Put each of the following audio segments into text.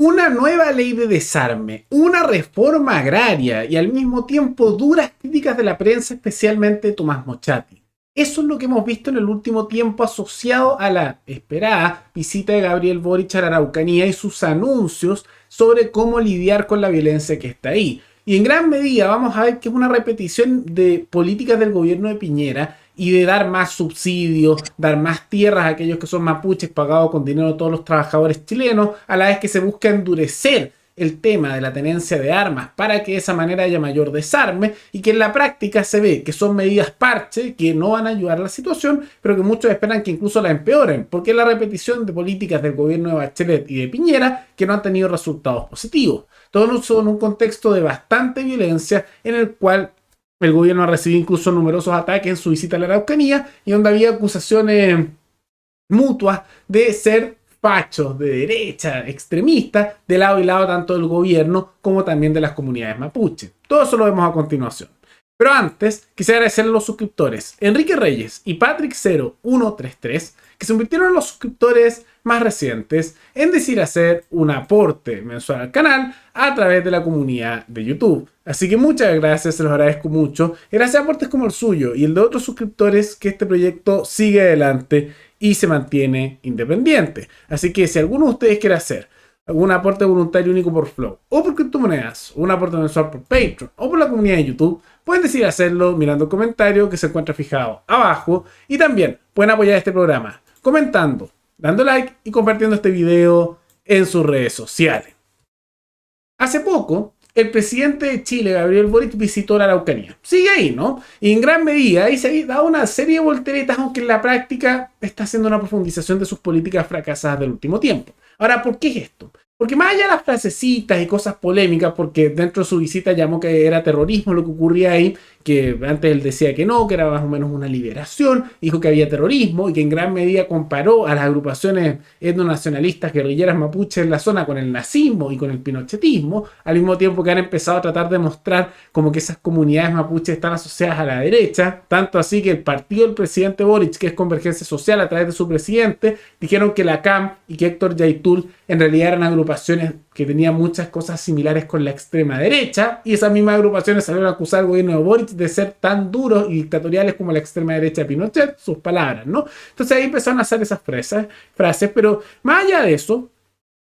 Una nueva ley de desarme, una reforma agraria y al mismo tiempo duras críticas de la prensa, especialmente de Tomás Mochati. Eso es lo que hemos visto en el último tiempo asociado a la esperada visita de Gabriel Boric a la Araucanía y sus anuncios sobre cómo lidiar con la violencia que está ahí. Y en gran medida vamos a ver que es una repetición de políticas del gobierno de Piñera y de dar más subsidios, dar más tierras a aquellos que son mapuches pagados con dinero de todos los trabajadores chilenos, a la vez que se busca endurecer el tema de la tenencia de armas para que de esa manera haya mayor desarme y que en la práctica se ve que son medidas parche que no van a ayudar a la situación, pero que muchos esperan que incluso la empeoren, porque es la repetición de políticas del gobierno de Bachelet y de Piñera que no han tenido resultados positivos. Todo eso en un contexto de bastante violencia en el cual el gobierno ha recibido incluso numerosos ataques en su visita a la Araucanía y donde había acusaciones mutuas de ser fachos de derecha, extremistas, de lado y lado tanto del gobierno como también de las comunidades mapuche. Todo eso lo vemos a continuación. Pero antes, quisiera agradecer a los suscriptores Enrique Reyes y Patrick0133, que se convirtieron en los suscriptores más recientes en decir hacer un aporte mensual al canal a través de la comunidad de YouTube. Así que muchas gracias, se los agradezco mucho. Gracias a aportes como el suyo y el de otros suscriptores que este proyecto sigue adelante y se mantiene independiente. Así que si alguno de ustedes quiere hacer algún aporte voluntario único por Flow, o por criptomonedas, o un aporte mensual por Patreon, o por la comunidad de YouTube, pueden decidir hacerlo mirando el comentario que se encuentra fijado abajo. Y también pueden apoyar este programa comentando, dando like y compartiendo este video en sus redes sociales. Hace poco, el presidente de Chile, Gabriel Boric, visitó la Araucanía. Sigue ahí, ¿no? Y en gran medida ahí se ha dado una serie de volteretas, aunque en la práctica está haciendo una profundización de sus políticas fracasadas del último tiempo. Ahora, ¿por qué es esto? Porque más allá de las frasecitas y cosas polémicas, porque dentro de su visita llamó que era terrorismo lo que ocurría ahí, que antes él decía que no, que era más o menos una liberación, dijo que había terrorismo y que en gran medida comparó a las agrupaciones etnonacionalistas guerrilleras mapuches en la zona con el nazismo y con el pinochetismo, al mismo tiempo que han empezado a tratar de mostrar como que esas comunidades mapuches están asociadas a la derecha, tanto así que el partido del presidente Boric, que es Convergencia Social a través de su presidente, dijeron que la CAM y que Héctor Yaitul en realidad eran agrupaciones que tenían muchas cosas similares con la extrema derecha, y esas mismas agrupaciones salieron a acusar al gobierno de Boric de ser tan duros y dictatoriales como la extrema derecha de Pinochet, sus palabras, ¿no? Entonces ahí empezaron a hacer esas frases, pero más allá de eso,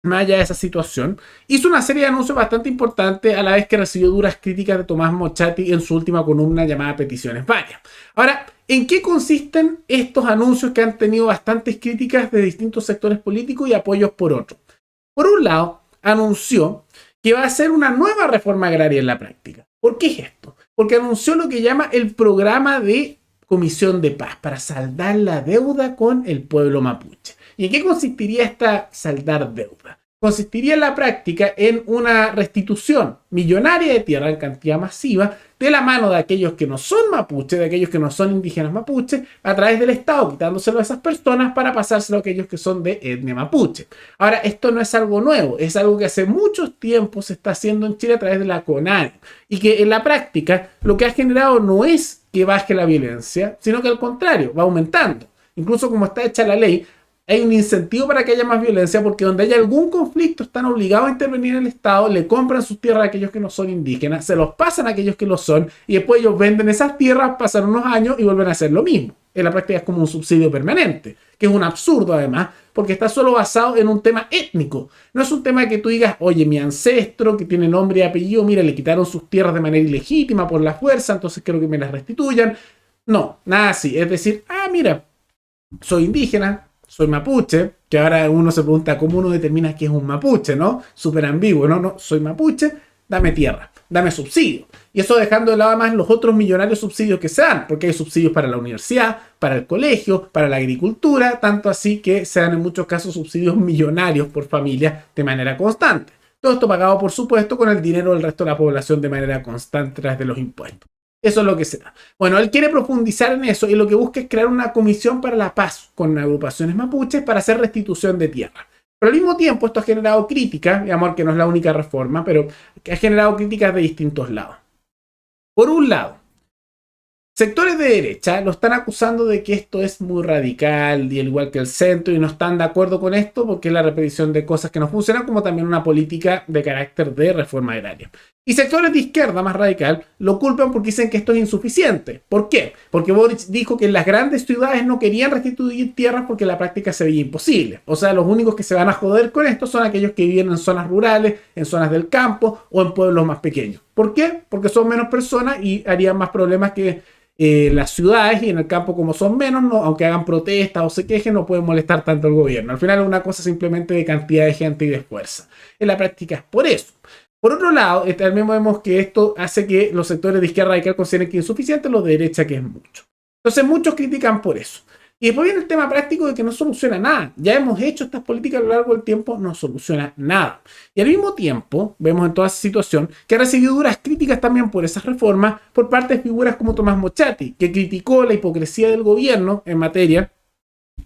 más allá de esa situación, hizo una serie de anuncios bastante importantes a la vez que recibió duras críticas de Tomás Mochati en su última columna llamada Peticiones Varias. Ahora, ¿en qué consisten estos anuncios que han tenido bastantes críticas de distintos sectores políticos y apoyos por otros? Por un lado, anunció que va a hacer una nueva reforma agraria en la práctica. ¿Por qué es esto? Porque anunció lo que llama el programa de Comisión de Paz para saldar la deuda con el pueblo mapuche. ¿Y en qué consistiría esta saldar deuda? Consistiría en la práctica en una restitución millonaria de tierra en cantidad masiva de la mano de aquellos que no son mapuches, de aquellos que no son indígenas mapuches, a través del Estado, quitándoselo a esas personas para pasárselo a aquellos que son de etnia mapuche. Ahora, esto no es algo nuevo, es algo que hace mucho tiempo se está haciendo en Chile a través de la CONADI y que en la práctica lo que ha generado no es que baje la violencia, sino que al contrario, va aumentando. Incluso como está hecha la ley, hay un incentivo para que haya más violencia porque donde haya algún conflicto están obligados a intervenir en el Estado, le compran sus tierras a aquellos que no son indígenas, se los pasan a aquellos que lo son y después ellos venden esas tierras, pasan unos años y vuelven a hacer lo mismo. En la práctica es como un subsidio permanente, que es un absurdo además, porque está solo basado en un tema étnico. No es un tema que tú digas, oye, mi ancestro que tiene nombre y apellido, mira, le quitaron sus tierras de manera ilegítima por la fuerza, entonces quiero que me las restituyan. No, nada así. Es decir, mira, soy indígena, soy mapuche, que ahora uno se pregunta cómo uno determina qué es un mapuche, ¿no? Súper ambiguo, ¿no? Soy mapuche, dame tierra, dame subsidio. Y eso dejando de lado más los otros millonarios subsidios que se dan, porque hay subsidios para la universidad, para el colegio, para la agricultura, tanto así que se dan en muchos casos subsidios millonarios por familia de manera constante. Todo esto pagado, por supuesto, con el dinero del resto de la población de manera constante a través de los impuestos. Eso es lo que se da. Bueno, él quiere profundizar en eso y lo que busca es crear una comisión para la paz con agrupaciones mapuches para hacer restitución de tierra. Pero al mismo tiempo esto ha generado críticas, digamos que no es la única reforma, pero que ha generado críticas de distintos lados. Por un lado, Sectores de derecha lo están acusando de que esto es muy radical y al igual que el centro y no están de acuerdo con esto porque es la repetición de cosas que no funcionan como también una política de carácter de reforma agraria. Y sectores de izquierda más radical lo culpan porque dicen que esto es insuficiente. ¿Por qué? Porque Boric dijo que en las grandes ciudades no querían restituir tierras porque en la práctica se veía imposible. O sea, los únicos que se van a joder con esto son aquellos que viven en zonas rurales, en zonas del campo o en pueblos más pequeños. ¿Por qué? Porque son menos personas y harían más problemas que las ciudades, y en el campo como son menos, no, aunque hagan protestas o se quejen, no pueden molestar tanto al gobierno. Al final es una cosa simplemente de cantidad de gente y de fuerza. En la práctica es por eso. Por otro lado, también vemos que esto hace que los sectores de izquierda radical consideren que es insuficiente, los de derecha que es mucho. Entonces muchos critican por eso. Y después viene el tema práctico de que no soluciona nada. Ya hemos hecho estas políticas a lo largo del tiempo, no soluciona nada. Y al mismo tiempo, vemos en toda esa situación que ha recibido duras críticas también por esas reformas por parte de figuras como Tomás Mochati, que criticó la hipocresía del gobierno en materia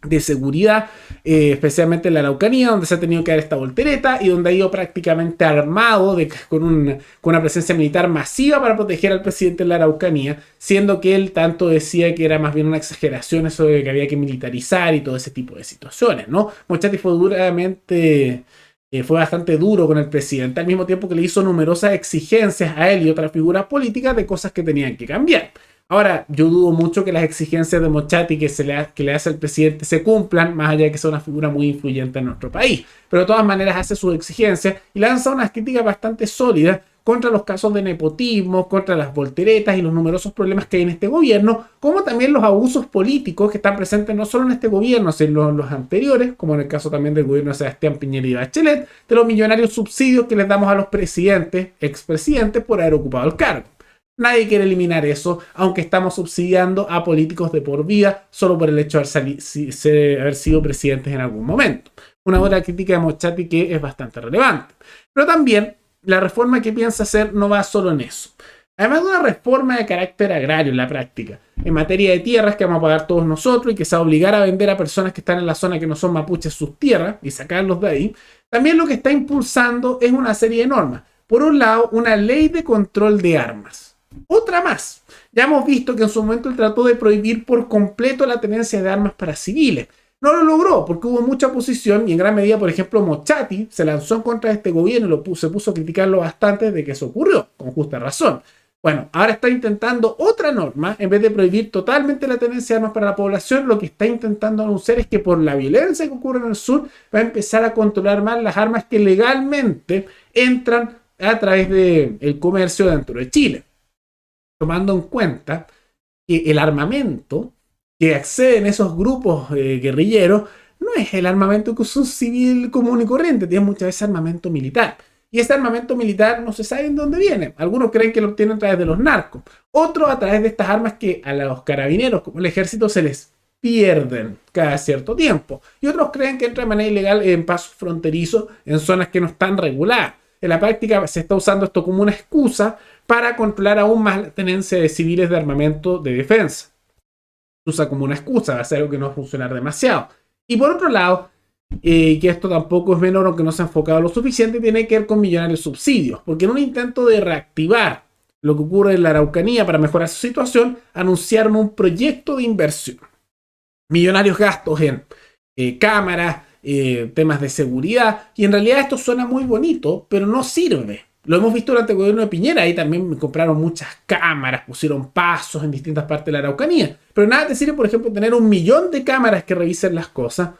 de seguridad, especialmente en la Araucanía, donde se ha tenido que dar esta voltereta y donde ha ido prácticamente armado con una presencia militar masiva para proteger al presidente en la Araucanía, siendo que él tanto decía que era más bien una exageración eso de que había que militarizar y todo ese tipo de situaciones, ¿no? Mochati fue bastante duro con el presidente, al mismo tiempo que le hizo numerosas exigencias a él y otras figuras políticas de cosas que tenían que cambiar. Ahora, yo dudo mucho que las exigencias de Mochati que le hace el presidente se cumplan, más allá de que sea una figura muy influyente en nuestro país. Pero de todas maneras hace sus exigencias y lanza unas críticas bastante sólidas contra los casos de nepotismo, contra las volteretas y los numerosos problemas que hay en este gobierno, como también los abusos políticos que están presentes no solo en este gobierno, sino en los anteriores, como en el caso también del gobierno de Sebastián Piñera y Bachelet, de los millonarios subsidios que les damos a los presidentes, expresidentes, por haber ocupado el cargo. Nadie quiere eliminar eso, aunque estamos subsidiando a políticos de por vida solo por el hecho de haber sido presidentes en algún momento. Una otra crítica de Mochati que es bastante relevante. Pero también la reforma que piensa hacer no va solo en eso. Además de una reforma de carácter agrario en la práctica, en materia de tierras que vamos a pagar todos nosotros y que se va a obligar a vender a personas que están en la zona que no son mapuches sus tierras y sacarlos de ahí, también lo que está impulsando es una serie de normas. Por un lado, una ley de control de armas. Otra más. Ya hemos visto que en su momento él trató de prohibir por completo la tenencia de armas para civiles. No lo logró porque hubo mucha oposición y en gran medida, por ejemplo, Mochati se lanzó en contra de este gobierno y se puso a criticarlo bastante de que eso ocurrió, con justa razón. Bueno, ahora está intentando otra norma, en vez de prohibir totalmente la tenencia de armas para la población, lo que está intentando anunciar es que por la violencia que ocurre en el sur va a empezar a controlar más las armas que legalmente entran a través del comercio dentro de Chile. Tomando en cuenta que el armamento que acceden esos grupos guerrilleros no es el armamento que usa un civil común y corriente, tiene muchas veces armamento militar. Y ese armamento militar no se sabe de dónde viene. Algunos creen que lo obtienen a través de los narcos, otros a través de estas armas que a los carabineros, como el ejército, se les pierden cada cierto tiempo. Y otros creen que entra de manera ilegal en pasos fronterizos en zonas que no están reguladas. En la práctica se está usando esto como una excusa para controlar aún más la tenencia de civiles de armamento de defensa. Se usa como una excusa, va a ser algo que no va a funcionar demasiado. Y por otro lado, que esto tampoco es menor, aunque no se ha enfocado lo suficiente, tiene que ver con millonarios subsidios, porque en un intento de reactivar lo que ocurre en la Araucanía para mejorar su situación, anunciaron un proyecto de inversión. Millonarios gastos en cámaras, temas de seguridad, y en realidad esto suena muy bonito, pero no sirve. Lo hemos visto durante el gobierno de Piñera, ahí también compraron muchas cámaras, pusieron pasos en distintas partes de la Araucanía, pero nada te sirve, por ejemplo, tener 1 millón de cámaras que revisen las cosas,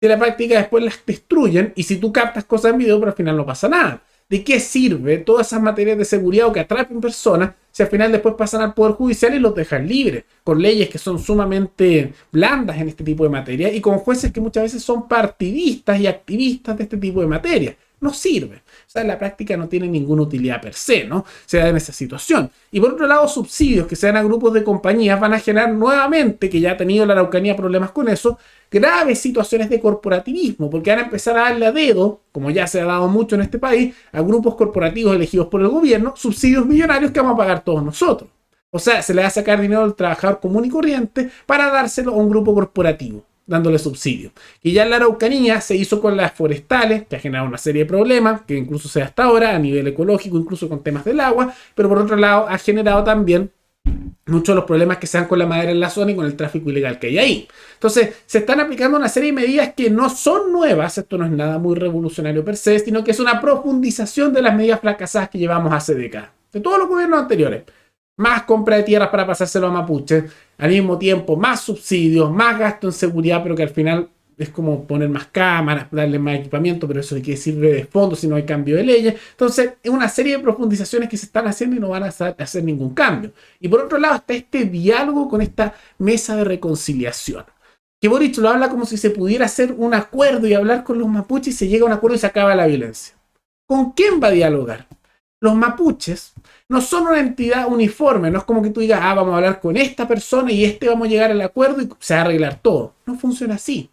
si en la práctica después las destruyen, y si tú captas cosas en video, pero al final no pasa nada. ¿De qué sirve todas esas materias de seguridad o que atrapen personas si al final después pasan al Poder Judicial y los dejan libres? Con leyes que son sumamente blandas en este tipo de materia y con jueces que muchas veces son partidistas y activistas de este tipo de materia. No sirve. O sea, en la práctica no tiene ninguna utilidad per se, ¿no? Se da en esa situación. Y por otro lado, subsidios que se dan a grupos de compañías van a generar nuevamente, que ya ha tenido la Araucanía problemas con eso, graves situaciones de corporativismo, porque van a empezar a darle a dedo, como ya se ha dado mucho en este país, a grupos corporativos elegidos por el gobierno, subsidios millonarios que vamos a pagar todos nosotros. O sea, se le va a sacar dinero al trabajador común y corriente para dárselo a un grupo corporativo, dándole subsidio. Y ya en la Araucanía se hizo con las forestales, que ha generado una serie de problemas, que incluso se da hasta ahora a nivel ecológico, incluso con temas del agua, pero por otro lado ha generado también muchos de los problemas que se dan con la madera en la zona y con el tráfico ilegal que hay ahí. Entonces, se están aplicando una serie de medidas que no son nuevas, esto no es nada muy revolucionario per se, sino que es una profundización de las medidas fracasadas que llevamos hace décadas, de todos los gobiernos anteriores. Más compra de tierras para pasárselo a mapuches, al mismo tiempo más subsidios, más gasto en seguridad, pero que al final es como poner más cámaras, darle más equipamiento, pero eso de qué sirve de fondo si no hay cambio de leyes. Entonces, es una serie de profundizaciones que se están haciendo y no van a hacer ningún cambio. Y por otro lado está este diálogo con esta mesa de reconciliación. Que Boric lo habla como si se pudiera hacer un acuerdo y hablar con los mapuches y se llega a un acuerdo y se acaba la violencia. ¿Con quién va a dialogar? Los mapuches no son una entidad uniforme, no es como que tú digas, vamos a hablar con esta persona y vamos a llegar al acuerdo y se va a arreglar todo. No funciona así.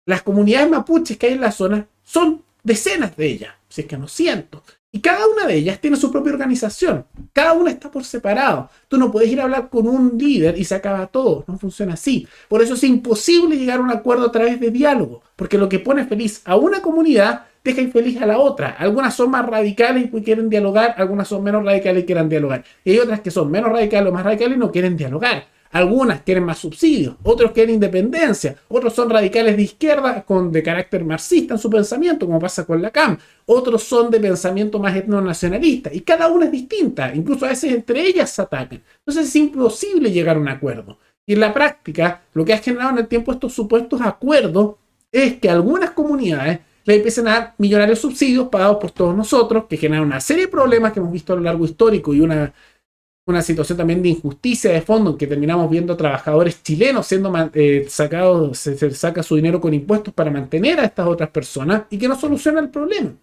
Las comunidades mapuches que hay en la zona son decenas de ellas, si es que no cientos. Y cada una de ellas tiene su propia organización. Cada una está por separado. Tú no puedes ir a hablar con un líder y se acaba todo. No funciona así. Por eso es imposible llegar a un acuerdo a través de diálogo. Porque lo que pone feliz a una comunidad deja infeliz a la otra. Algunas son más radicales y quieren dialogar. Algunas son menos radicales y quieren dialogar. Y hay otras que son menos radicales o más radicales y no quieren dialogar. Algunas quieren más subsidios, otros quieren independencia, otros son radicales de izquierda de carácter marxista en su pensamiento, como pasa con la CAM. Otros son de pensamiento más etnonacionalista y cada una es distinta, incluso a veces entre ellas se atacan. Entonces es imposible llegar a un acuerdo. Y en la práctica, lo que ha generado en el tiempo estos supuestos acuerdos es que algunas comunidades le empiezan a dar millonarios subsidios pagados por todos nosotros, que generan una serie de problemas que hemos visto a lo largo histórico y una situación también de injusticia de fondo en que terminamos viendo trabajadores chilenos siendo sacados, se saca su dinero con impuestos para mantener a estas otras personas y que no soluciona el problema.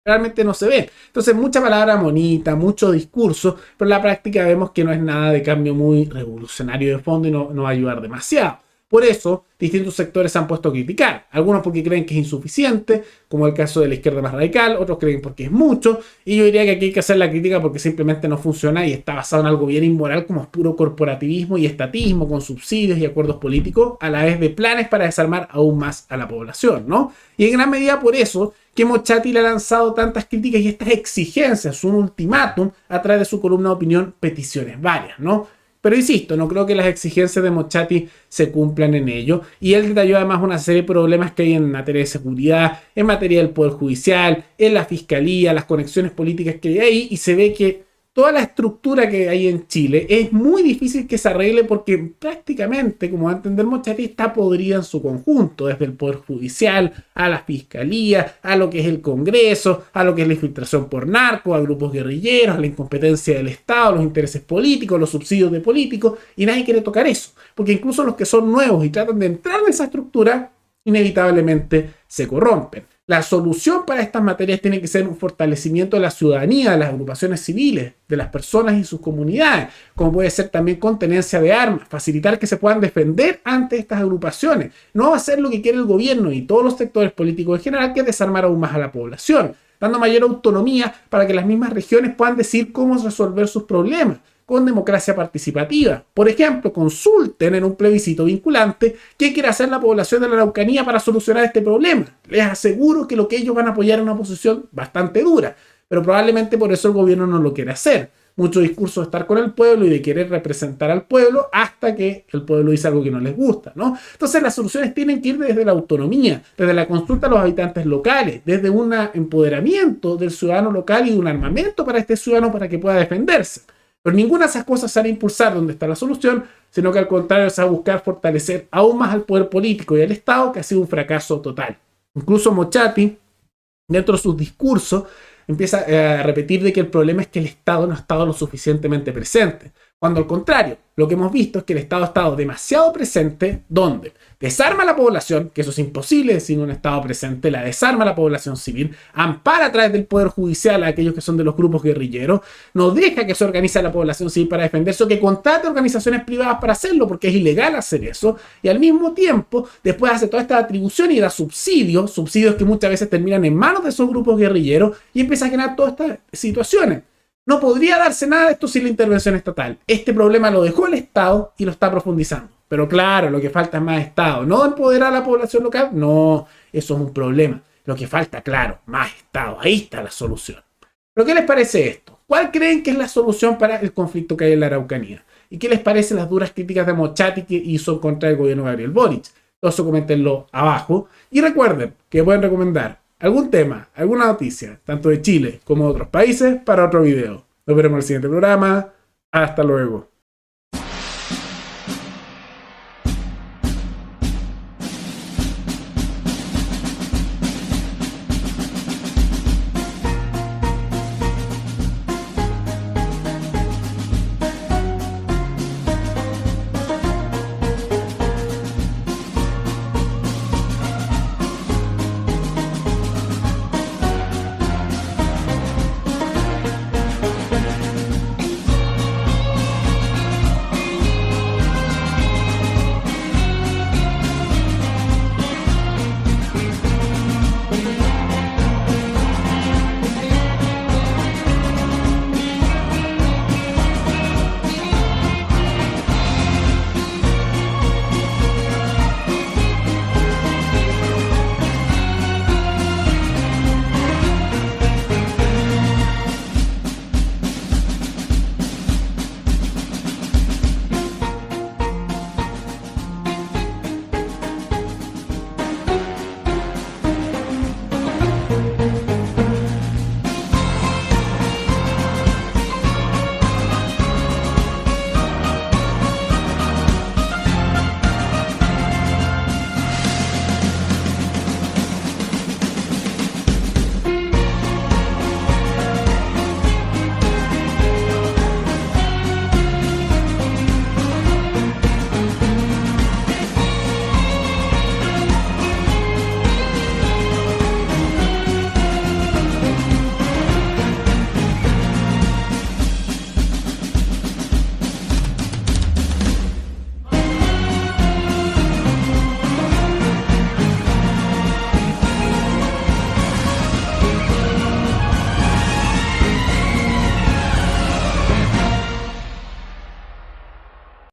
Realmente no se ve. Entonces, mucha palabra bonita, mucho discurso, pero en la práctica vemos que no es nada de cambio muy revolucionario de fondo y no va a ayudar demasiado. Por eso, distintos sectores se han puesto a criticar. Algunos porque creen que es insuficiente, como el caso de la izquierda más radical, otros creen porque es mucho, y yo diría que aquí hay que hacer la crítica porque simplemente no funciona y está basado en algo bien inmoral como es puro corporativismo y estatismo con subsidios y acuerdos políticos a la vez de planes para desarmar aún más a la población, ¿no? Y en gran medida por eso que Mochati le ha lanzado tantas críticas y estas exigencias, un ultimátum a través de su columna de opinión, peticiones varias, ¿no? Pero insisto, no creo que las exigencias de Mochati se cumplan en ello. Y él detalló además una serie de problemas que hay en materia de seguridad, en materia del Poder Judicial, en la Fiscalía, las conexiones políticas que hay ahí. Y se ve que toda la estructura que hay en Chile es muy difícil que se arregle porque prácticamente, como va a entender Mochati, está podrida en su conjunto. Desde el Poder Judicial, a la Fiscalía, a lo que es el Congreso, a lo que es la infiltración por narco, a grupos guerrilleros, a la incompetencia del Estado, los intereses políticos, los subsidios de políticos, y nadie quiere tocar eso. Porque incluso los que son nuevos y tratan de entrar en esa estructura, inevitablemente se corrompen. La solución para estas materias tiene que ser un fortalecimiento de la ciudadanía, de las agrupaciones civiles, de las personas y sus comunidades, como puede ser también con tenencia de armas, facilitar que se puedan defender ante estas agrupaciones. No hacer lo que quiere el gobierno y todos los sectores políticos en general, que es desarmar aún más a la población, dando mayor autonomía para que las mismas regiones puedan decir cómo resolver sus problemas, con democracia participativa. Por ejemplo, consulten en un plebiscito vinculante qué quiere hacer la población de la Araucanía para solucionar este problema. Les aseguro que lo que ellos van a apoyar es una posición bastante dura, pero probablemente por eso el gobierno no lo quiere hacer. Mucho discurso de estar con el pueblo y de querer representar al pueblo hasta que el pueblo dice algo que no les gusta, ¿no? Entonces las soluciones tienen que ir desde la autonomía, desde la consulta a los habitantes locales, desde un empoderamiento del ciudadano local y de un armamento para este ciudadano para que pueda defenderse. Pero ninguna de esas cosas se van a impulsar donde está la solución, sino que al contrario se va a buscar fortalecer aún más al poder político y al Estado, que ha sido un fracaso total. Incluso Mochati, dentro de sus discursos, empieza a repetir de que el problema es que el Estado no ha estado lo suficientemente presente. Cuando al contrario, lo que hemos visto es que el Estado ha estado demasiado presente, ¿dónde? Desarma a la población, que eso es imposible sin un Estado presente, la desarma a la población civil, ampara a través del Poder Judicial a aquellos que son de los grupos guerrilleros, no deja que se organice a la población civil para defenderse o que contrate organizaciones privadas para hacerlo, porque es ilegal hacer eso, y al mismo tiempo, después hace toda esta atribución y da subsidios que muchas veces terminan en manos de esos grupos guerrilleros y empieza a generar todas estas situaciones. No podría darse nada de esto sin la intervención estatal. Este problema lo dejó el Estado y lo está profundizando. Pero claro, lo que falta es más Estado. ¿No empoderar a la población local? No, eso es un problema. Lo que falta, claro, más Estado. Ahí está la solución. ¿Pero qué les parece esto? ¿Cuál creen que es la solución para el conflicto que hay en la Araucanía? y qué les parecen las duras críticas de Moschati que hizo contra el gobierno de Gabriel Boric. Todo eso coméntenlo abajo. Y recuerden que pueden recomendar algún tema, alguna noticia, tanto de Chile como de otros países, para otro video. Nos veremos en el siguiente programa. Hasta luego.